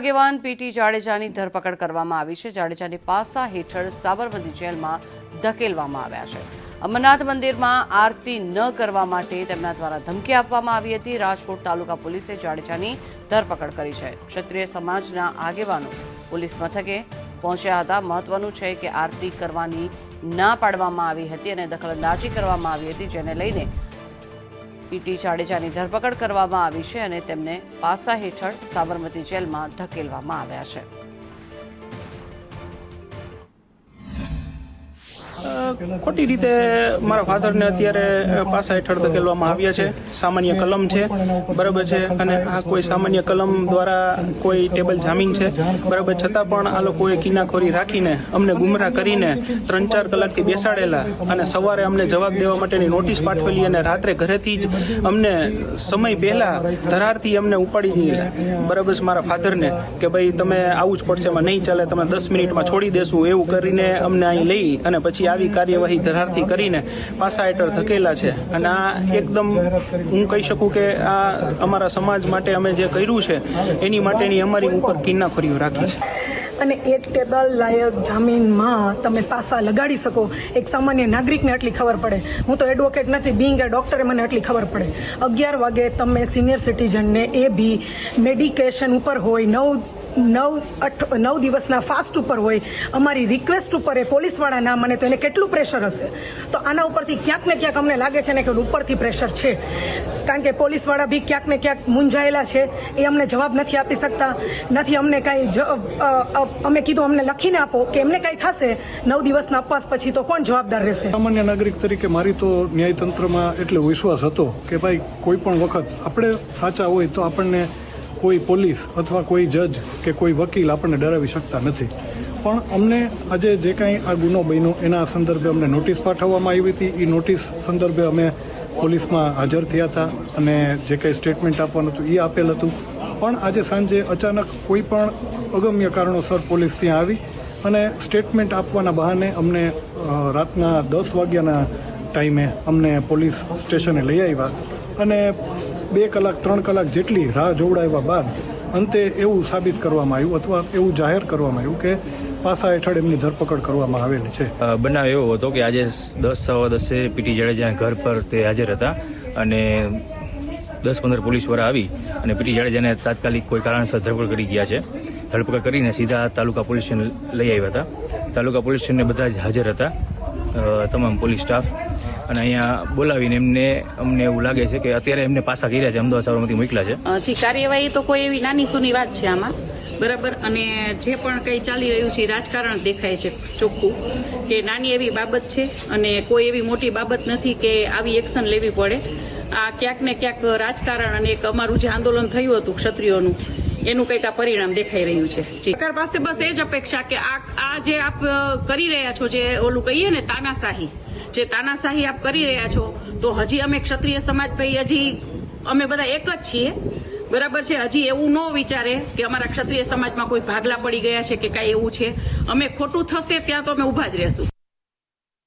આગેવાન પીટી જાડેજાની ધરપકડ કરવામાં આવી છે। જાડેજાની પાસા હેઠળ સાબરમતી જેલમાં ધકેલવામાં આવ્યા છે। અમરનાથ મંદિરમાં આરતી ન કરવા માટે તેમના દ્વારા ધમકી આપવામાં આવી હતી। રાજકોટ તાલુકા પોલીસે જાડેજાની ધરપકડ કરી છે। ક્ષત્રિય સમાજના આગેવાનો પોલીસ મથકે પહોંચ્યા હતા। મહત્વનું છે કે આરતી કરવાની ના પાડવામાં આવી હતી અને દખલઅંદાજી કરવામાં આવી હતી, જેને લઈને પીટી જાડેજાની ધરપકડ કરવામાં આવી છે અને તેમને પાસા હેઠળ સાબરમતી જેલમાં ધકેલવામાં આવ્યા છે। ખોટી રીતે મારા ફાધરને અત્યારે પાસા હેઠળ ધકેલવામાં આવ્યા છે। સામાન્ય કલમ છે, બરાબર છે, અને આ કોઈ સામાન્ય કલમ દ્વારા કોઈ ટેબલ જામીન છે, બરાબર, છતાં પણ આ લોકોએ કિનાખોરી રાખીને અમને ગુમરાહ કરીને 3-4 કલાકથી બેસાડેલા અને સવારે અમને જવાબ દેવા માટેની નોટિસ પાઠવેલી અને રાત્રે ઘરેથી જ અમને સમય પહેલા ધરારથી અમને ઉપાડી દીધેલા, બરાબર છે, મારા ફાધરને કે ભાઈ તમે આવું જ પડશે, એમાં નહીં ચાલે, તમે 10 મિનિટમાં છોડી દેશું, એવું કરીને અમને અહીં લઈ અને પછી આવી કાર્યવાહી ધરારથી કરીને પાસા હેઠળ ધકેલા છે। અને આ એકદમ હું કહી શકું કે આ અમારા સમાજ માટે અમે જે કર્યું છે એની માટેની અમારી ઉપર કિન્નાખોરીઓ રાખી છે। અને એક ટેબલ લાયક જામીનમાં તમે પાસા લગાડી શકો, એક સામાન્ય નાગરિકને એટલી ખબર પડે। હું તો એડવોકેટ નથી, બિંગ એ ડૉક્ટરે મને એટલી ખબર પડે। 11 વાગે તમે સિનિયર સિટીઝનને એ બી મેડિકેશન ઉપર હોય, 9 દિવસના ફાસ્ટ ઉપર હોય, અમારી રિક્વેસ્ટ ઉપર એ પોલીસવાળા ના મને તો એને કેટલું પ્રેશર હશે। તો આના ઉપરથી ક્યાંક ને ક્યાંક અમને લાગે છે ને કે ઉપરથી પ્રેશર છે, કારણ કે પોલીસવાળા બી ક્યાંક ને ક્યાંક મૂંઝાયેલા છે, એ અમને જવાબ નથી આપી શકતા, નથી અમને કાંઈ અમે કીધું અમને લખીને આપો કે એમને કાંઈ થશે 9 દિવસના ઉપવાસ પછી તો કોણ જવાબદાર રહેશે। સામાન્ય નાગરિક તરીકે મારી તો ન્યાયતંત્રમાં એટલો વિશ્વાસ હતો કે ભાઈ કોઈ પણ વખત આપણે સાચા હોય તો આપણને કોઈ પોલીસ અથવા કોઈ જજ કે કોઈ વકીલ આપણને ડરાવી શકતા નથી। પણ અમને આજે જે કાંઈ આ ગુનો બન્યો એના સંદર્ભે અમને નોટિસ પાઠવવામાં આવી હતી। એ નોટિસ સંદર્ભે અમે પોલીસમાં હાજર થયા હતા અને જે કંઈ સ્ટેટમેન્ટ આપવાનું હતું એ આપેલ હતું। પણ આજે સાંજે અચાનક કોઈ પણ અગમ્ય કારણોસર પોલીસ ત્યાં આવી અને સ્ટેટમેન્ટ આપવાના બહાને અમને રાતના 10 વાગ્યાના ટાઈમે અમને પોલીસ સ્ટેશને લઈ આવ્યા અને 2 કલાક 3 કલાક જેટલી રાહ જોવડાવ્યા બાદ અંતે એવું સાબિત કરવામાં આવ્યું અથવા એવું જાહેર કરવામાં આવ્યું કે પાસા હેઠળ એમની ધરપકડ કરવામાં આવેલી છે। બનાવ એવો હતો કે આજે 10:10 પીટી જાડેજાના ઘર પર તે હાજર હતા અને 10-15 પોલીસવાળા આવી અને પીટી જાડેજાને તાત્કાલિક કોઈ કારણસર ધરપકડ કરી ગયા છે। ધરપકડ કરીને સીધા તાલુકા પોલીસ સ્ટેશન લઈ આવ્યા હતા। તાલુકા પોલીસ સ્ટેશને બધા જ હાજર હતા, તમામ પોલીસ સ્ટાફ, અને અહીંયા બોલાવીને અમને એવું લાગે છે કે અત્યારે એમને પાસા કર્યા છે, અમદાવાદ સાબરમતી મોકલ્યા છે। જી, કાર્યવાહી તો કોઈ એવી નાની સૂની વાત છે આમાં, બરાબર, અને જે પણ કંઈ ચાલી રહ્યું છે રાજકારણ દેખાય છે ચોખ્ખું કે નાની એવી બાબત છે અને કોઈ એવી મોટી બાબત નથી કે આવી એક્શન લેવી પડે। આ ક્યાંક ને ક્યાંક રાજકારણ અને એક અમારું જે આંદોલન થયું હતું ક્ષત્રિયોનું એનું કંઈક આ પરિણામ દેખાઈ રહ્યું છે। સરકાર પાસે બસ એ જ અપેક્ષા કે આ જે આપ કરી રહ્યા છો, જે ઓલું કહીએ ને તાનાશાહી, જે તાનાશાહી આપ કરી રહ્યા છો, તો હજી અમે ક્ષત્રિય સમાજ ભાઈ હજી અમે બધા એક જ છીએ, બરાબર છે। હજી એવું ન વિચારે કે અમારા ક્ષત્રિય સમાજમાં કોઈ ભાગલા પડી ગયા છે કે કાંઈ એવું છે। અમે ખોટું થશે ત્યાં તો અમે ઊભા જ રહેશું।